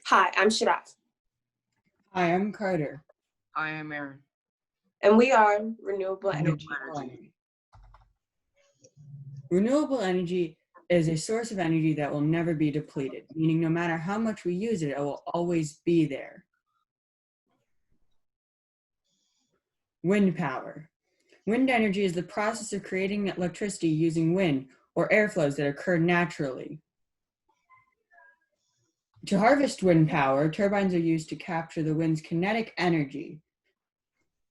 Hi, I'm Sharaf, Hi, I'm Carter. I am Aaron. and we are Renewable Energy. Renewable energy is a source of energy that will never be depleted, meaning no matter how much we use it, it will always be there. Wind power. Wind energy is the process of creating electricity using wind or airflows that occur naturally. To harvest wind power, turbines are used to capture the wind's kinetic energy.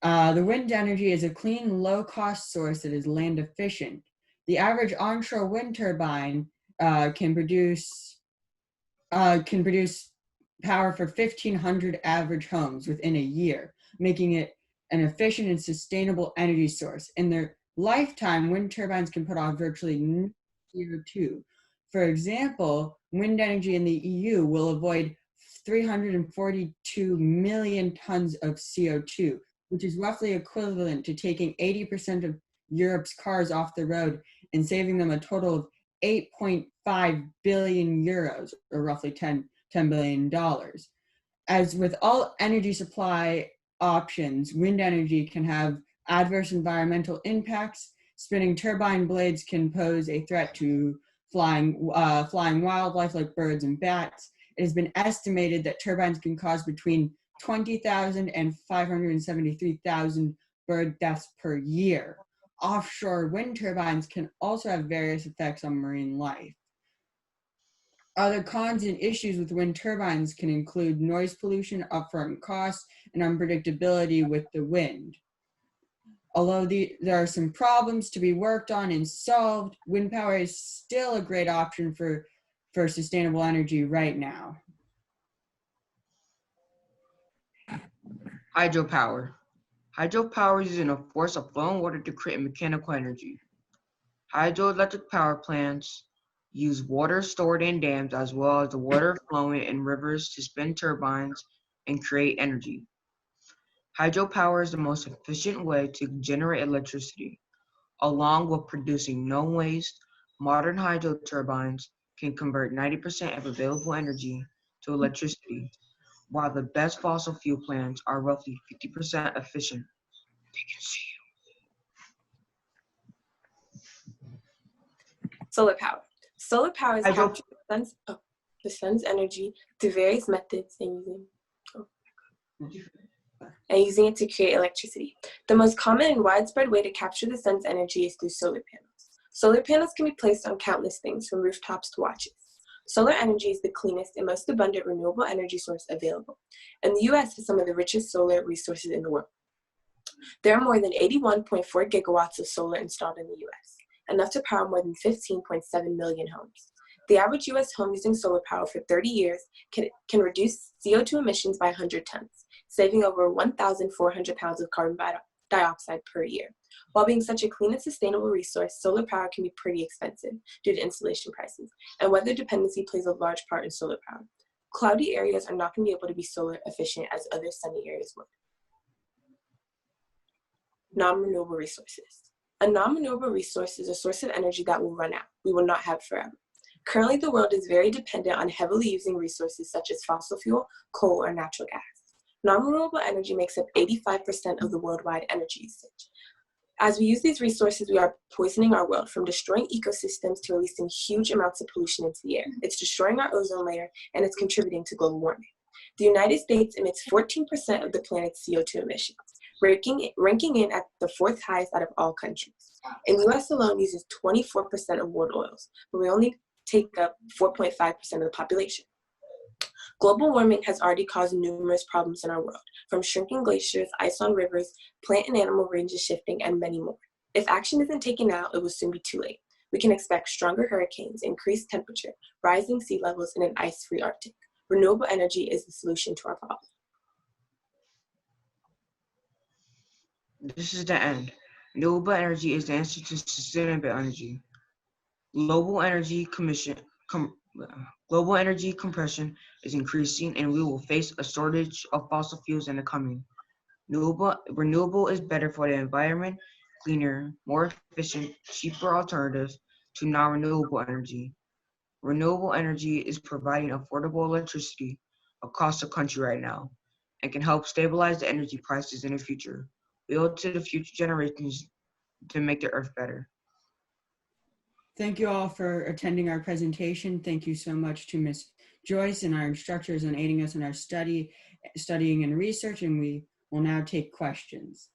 The wind energy is a clean, low-cost source that is land efficient. The average onshore wind turbine can produce power for 1,500 average homes within a year, making it an efficient and sustainable energy source. In their lifetime, wind turbines can put off virtually no CO2. For example, wind energy in the EU will avoid 342 million tons of CO2, which is roughly equivalent to taking 80% of Europe's cars off the road and saving them a total of 8.5 billion euros, or roughly $10 billion. As with all energy supply options, wind energy can have adverse environmental impacts. Spinning turbine blades can pose a threat to flying wildlife like birds and bats. It has been estimated that turbines can cause between 20,000 and 573,000 bird deaths per year. Offshore wind turbines can also have various effects on marine life. Other cons and issues with wind turbines can include noise pollution, upfront costs, and unpredictability with the wind. Although there are some problems to be worked on and solved, wind power is still a great option for sustainable energy right now. Hydropower. Hydropower is using a force of flowing water to create mechanical energy. Hydroelectric power plants use water stored in dams as well as the water flowing in rivers to spin turbines and create energy. Hydropower is the most efficient way to generate electricity. Along with producing no waste, modern hydro turbines can convert 90% of available energy to electricity, while the best fossil fuel plants are roughly 50% efficient. They can see Solar power. Solar power is capturing the sun's energy through various methods and using it to create electricity. The most common and widespread way to capture the sun's energy is through solar panels. Solar panels can be placed on countless things, from rooftops to watches. Solar energy is the cleanest and most abundant renewable energy source available, and the U.S. has some of the richest solar resources in the world. There are more than 81.4 gigawatts of solar installed in the U.S., enough to power more than 15.7 million homes. The average U.S. home using solar power for 30 years can reduce CO2 emissions by 100 tons, saving over 1,400 pounds of carbon dioxide per year. While being such a clean and sustainable resource, solar power can be pretty expensive due to installation prices, and weather dependency plays a large part in solar power. Cloudy areas are not going to be able to be solar efficient as other sunny areas would. Non-renewable resources. A non-renewable resource is a source of energy that will run out. We will not have forever. Currently, the world is very dependent on heavily using resources such as fossil fuel, coal, or natural gas. Non-renewable energy makes up 85% of the worldwide energy usage. As we use these resources, we are poisoning our world, from destroying ecosystems to releasing huge amounts of pollution into the air. It's destroying our ozone layer, and it's contributing to global warming. The United States emits 14% of the planet's CO2 emissions, ranking in at the fourth highest out of all countries. And the US alone uses 24% of world oils, but we only take up 4.5% of the population. Global warming has already caused numerous problems in our world, from shrinking glaciers, ice on rivers, plant and animal ranges shifting, and many more. If action isn't taken now, it will soon be too late. We can expect stronger hurricanes, increased temperature, rising sea levels, and an ice-free Arctic. Renewable energy is the solution to our problem. This is the end. Renewable energy is the answer to sustainable energy. Global energy compression is increasing, and we will face a shortage of fossil fuels in the coming. Renewable is better for the environment, cleaner, more efficient, cheaper alternatives to non-renewable energy. Renewable energy is providing affordable electricity across the country right now and can help stabilize the energy prices in the future. We owe it to the future generations to make the earth better. Thank you all for attending our presentation. Thank you so much to Ms. Joyce and our instructors on aiding us in our studying and research, and we will now take questions.